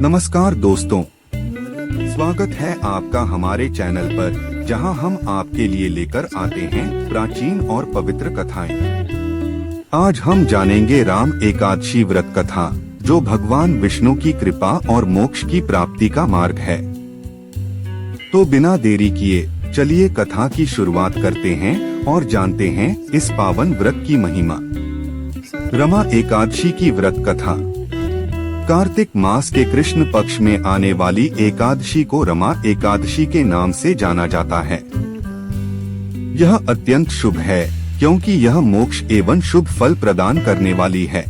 नमस्कार दोस्तों, स्वागत है आपका हमारे चैनल पर, जहां हम आपके लिए लेकर आते हैं प्राचीन और पवित्र कथाएं। आज हम जानेंगे राम एकादशी व्रत कथा, जो भगवान विष्णु की कृपा और मोक्ष की प्राप्ति का मार्ग है। तो बिना देरी किए चलिए कथा की शुरुआत करते हैं और जानते हैं इस पावन व्रत की महिमा। रमा एकादशी की व्रत कथा। कार्तिक मास के कृष्ण पक्ष में आने वाली एकादशी को रमा एकादशी के नाम से जाना जाता है। यह अत्यंत शुभ है क्योंकि यह मोक्ष एवं शुभ फल प्रदान करने वाली है।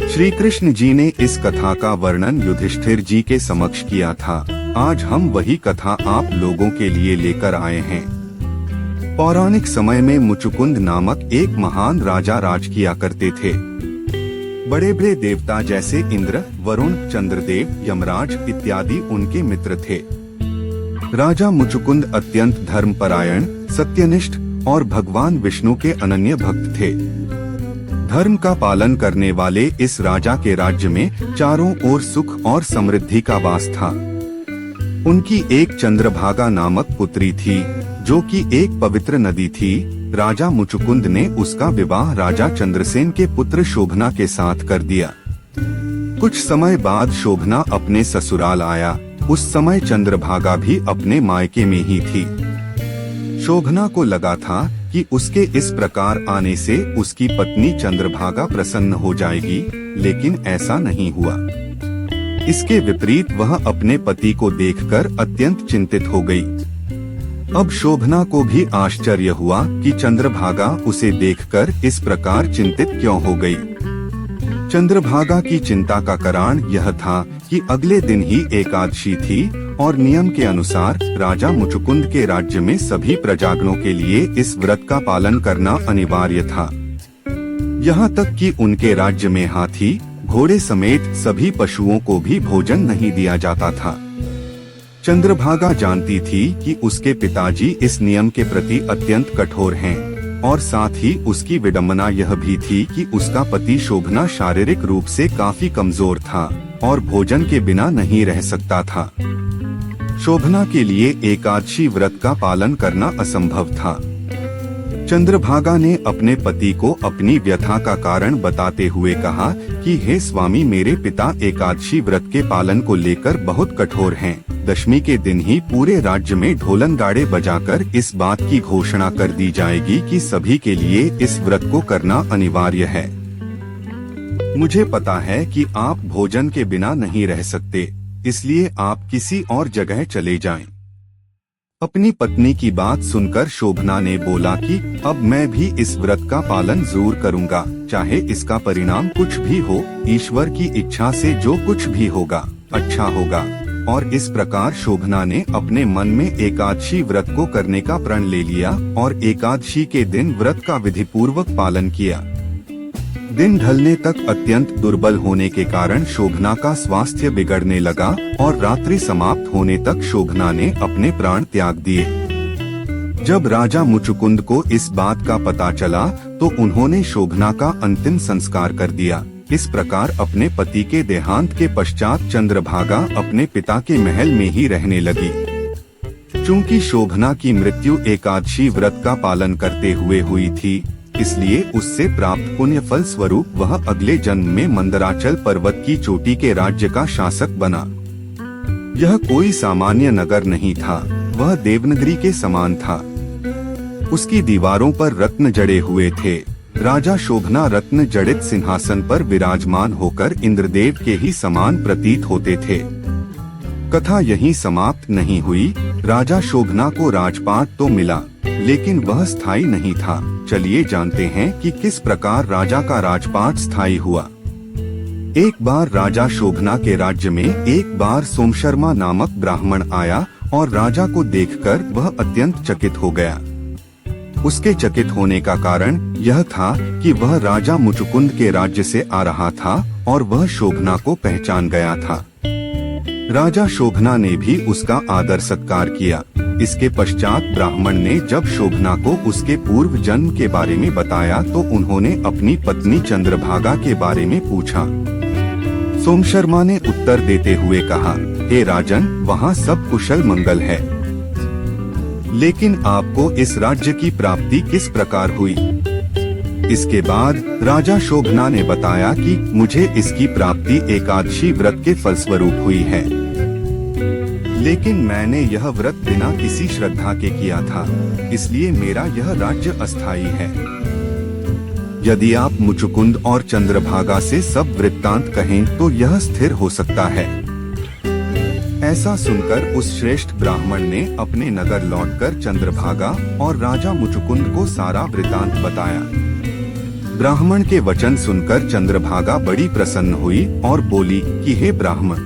श्री कृष्ण जी ने इस कथा का वर्णन युधिष्ठिर जी के समक्ष किया था। आज हम वही कथा आप लोगों के लिए लेकर आए हैं। पौराणिक समय में मुचुकुंद नामक एक महान राजा राज किया करते थे। बड़े बड़े देवता जैसे इंद्र, वरुण, चंद्रदेव, यमराज इत्यादि उनके मित्र थे। राजा मुचुकुंद अत्यंत धर्मपरायण, सत्यनिष्ठ और भगवान विष्णु के अनन्य भक्त थे। धर्म का पालन करने वाले इस राजा के राज्य में चारों ओर सुख और समृद्धि का वास था। उनकी एक चंद्रभागा नामक पुत्री थी, जो कि एक पवित्र नदी थी। राजा मुचुकुंद ने उसका विवाह राजा चंद्रसेन के पुत्र शोभना के साथ कर दिया। कुछ समय बाद शोभना अपने ससुराल आया। उस समय चंद्रभागा भी अपने मायके में ही थी। शोभना को लगा था कि उसके इस प्रकार आने से उसकी पत्नी चंद्रभागा प्रसन्न हो जाएगी, लेकिन ऐसा नहीं हुआ। इसके विपरीत वह अपने पति को देखकर अत्यंत चिंतित हो गई। अब शोभना को भी आश्चर्य हुआ कि चंद्रभागा उसे देखकर इस प्रकार चिंतित क्यों हो गई। चंद्रभागा की चिंता का कारण यह था कि अगले दिन ही एकादशी थी और नियम के अनुसार राजा मुचुकुंद के राज्य में सभी प्रजागणों के लिए इस व्रत का पालन करना अनिवार्य था। यहाँ तक कि उनके राज्य में हाथी, घोड़े समेत सभी पशुओं को भी भोजन नहीं दिया जाता था। चंद्रभागा जानती थी कि उसके पिताजी इस नियम के प्रति अत्यंत कठोर हैं, और साथ ही उसकी विडंबना यह भी थी कि उसका पति शोभना शारीरिक रूप से काफी कमजोर था और भोजन के बिना नहीं रह सकता था। शोभना के लिए एकादशी व्रत का पालन करना असंभव था। चंद्रभागा ने अपने पति को अपनी व्यथा का कारण बताते हुए कहा कि हे स्वामी, मेरे पिता एकादशी व्रत के पालन को लेकर बहुत कठोर हैं। दशमी के दिन ही पूरे राज्य में ढोलन गाड़े बजाकर इस बात की घोषणा कर दी जाएगी कि सभी के लिए इस व्रत को करना अनिवार्य है। मुझे पता है कि आप भोजन के बिना नहीं रह सकते, इसलिए आप किसी और जगह चले जाएं। अपनी पत्नी की बात सुनकर शोभना ने बोला कि अब मैं भी इस व्रत का पालन जरूर करूंगा, चाहे इसका परिणाम कुछ भी हो। ईश्वर की इच्छा से जो कुछ भी होगा अच्छा होगा। और इस प्रकार शोभना ने अपने मन में एकादशी व्रत को करने का प्रण ले लिया और एकादशी के दिन व्रत का विधिपूर्वक पालन किया। दिन ढलने तक अत्यंत दुर्बल होने के कारण शोभना का स्वास्थ्य बिगड़ने लगा और रात्रि समाप्त होने तक शोभना ने अपने प्राण त्याग दिए। जब राजा मुचुकुंद को इस बात का पता चला तो उन्होंने शोभना का अंतिम संस्कार कर दिया। इस प्रकार अपने पति के देहांत के पश्चात चंद्रभागा अपने पिता के महल में ही रहने लगी। चूंकि शोभना की मृत्यु एकादशी व्रत का पालन करते हुए हुई थी, इसलिए उससे प्राप्त पुण्य फल स्वरूप वह अगले जन्म में मंदराचल पर्वत की चोटी के राज्य का शासक बना। यह कोई सामान्य नगर नहीं था, वह देवनगरी के समान था। उसकी दीवारों पर रत्न जड़े हुए थे। राजा शोभना रत्न जड़ित सिंहासन पर विराजमान होकर इंद्रदेव के ही समान प्रतीत होते थे। कथा यहीं समाप्त नहीं हुई। राजा शोभना को राजपाट तो मिला, लेकिन वह स्थायी नहीं था। चलिए जानते हैं कि किस प्रकार राजा का राजपाट स्थायी हुआ। एक बार राजा शोभना के राज्य में एक बार सोमशर्मा नामक ब्राह्मण आया और राजा को देखकर वह अत्यंत चकित हो गया। उसके चकित होने का कारण यह था कि वह राजा मुचुकुंद के राज्य से आ रहा था और वह शोभना को पहचान गया था। राजा शोभना ने भी उसका आदर सत्कार किया। इसके पश्चात ब्राह्मण ने जब शोभना को उसके पूर्व जन्म के बारे में बताया तो उन्होंने अपनी पत्नी चंद्रभागा के बारे में पूछा। सोम शर्मा ने उत्तर देते हुए कहा, हे राजन, वहाँ सब कुशल मंगल है, लेकिन आपको इस राज्य की प्राप्ति किस प्रकार हुई? इसके बाद राजा शोभना ने बताया कि मुझे इसकी प्राप्ति एकादशी व्रत के फलस्वरूप हुई है, लेकिन मैंने यह व्रत बिना किसी श्रद्धा के किया था, इसलिए मेरा यह राज्य अस्थायी है। यदि आप मुचुकुंद और चंद्रभागा से सब वृत्तांत कहें तो यह स्थिर हो सकता है। ऐसा सुनकर उस श्रेष्ठ ब्राह्मण ने अपने नगर लौटकर चंद्रभागा और राजा मुचुकुंद को सारा वृत्तांत बताया। ब्राह्मण के वचन सुनकर चंद्रभागा बड़ी प्रसन्न हुई और बोली कि हे ब्राह्मण,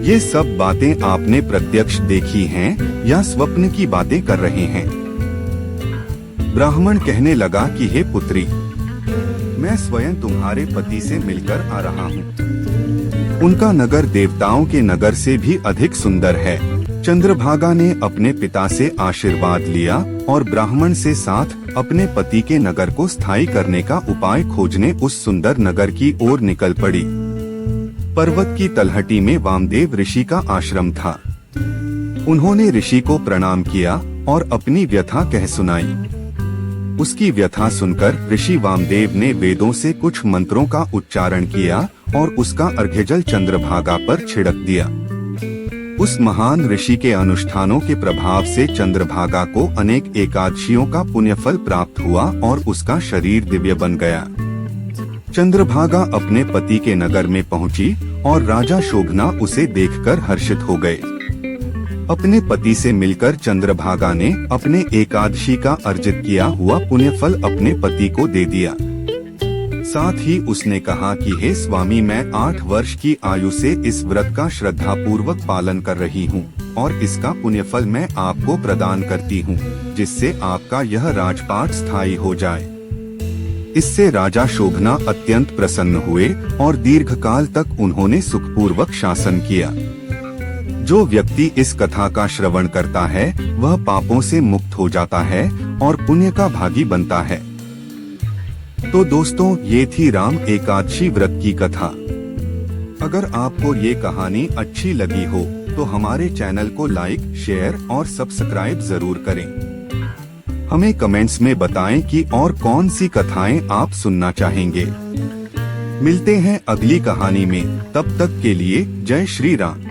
ये सब बातें आपने प्रत्यक्ष देखी हैं या स्वप्न की बातें कर रहे हैं? ब्राह्मण कहने लगा कि हे पुत्री, मैं स्वयं तुम्हारे पति से मिलकर आ रहा हूँ। उनका नगर देवताओं के नगर से भी अधिक सुंदर है। चंद्रभागा ने अपने पिता से आशीर्वाद लिया और ब्राह्मण से साथ अपने पति के नगर को स्थायी करने का उपाय खोजने उस सुंदर नगर की ओर निकल पड़ी। पर्वत की तलहटी में वामदेव ऋषि का आश्रम था। उन्होंने ऋषि को प्रणाम किया और अपनी व्यथा कह सुनाई। उसकी व्यथा सुनकर ऋषि वामदेव ने वेदों से कुछ मंत्रों का उच्चारण किया और उसका अर्घ्यजल चंद्रभागा पर छिड़क दिया। उस महान ऋषि के अनुष्ठानों के प्रभाव से चंद्रभागा को अनेक एकादशियों का पुण्यफल प्राप्त हुआ और उसका शरीर दिव्य बन गया। चंद्रभागा अपने पति के नगर में पहुंची और राजा शोभना उसे देखकर हर्षित हो गए। अपने पति से मिलकर चंद्रभागा ने अपने एकादशी का अर्जित किया हुआ पुण्यफल अपने पति को दे दिया। साथ ही उसने कहा कि हे स्वामी, मैं 8 वर्ष की आयु से इस व्रत का श्रद्धा पूर्वक पालन कर रही हूँ और इसका पुण्यफल मैं आपको प्रदान करती हूँ, जिससे आपका यह राजपाट स्थायी हो जाए। इससे राजा शोभना अत्यंत प्रसन्न हुए और दीर्घकाल तक उन्होंने सुखपूर्वक शासन किया। जो व्यक्ति इस कथा का श्रवण करता है वह पापों से मुक्त हो जाता है और पुण्य का भागी बनता है। तो दोस्तों, ये थी राम एकादशी व्रत की कथा। अगर आपको ये कहानी अच्छी लगी हो तो हमारे चैनल को लाइक, शेयर और सब्सक्राइब जरूर करें। हमें कमेंट्स में बताएं कि और कौन सी कथाएं आप सुनना चाहेंगे। मिलते हैं अगली कहानी में, तब तक के लिए जय श्री राम।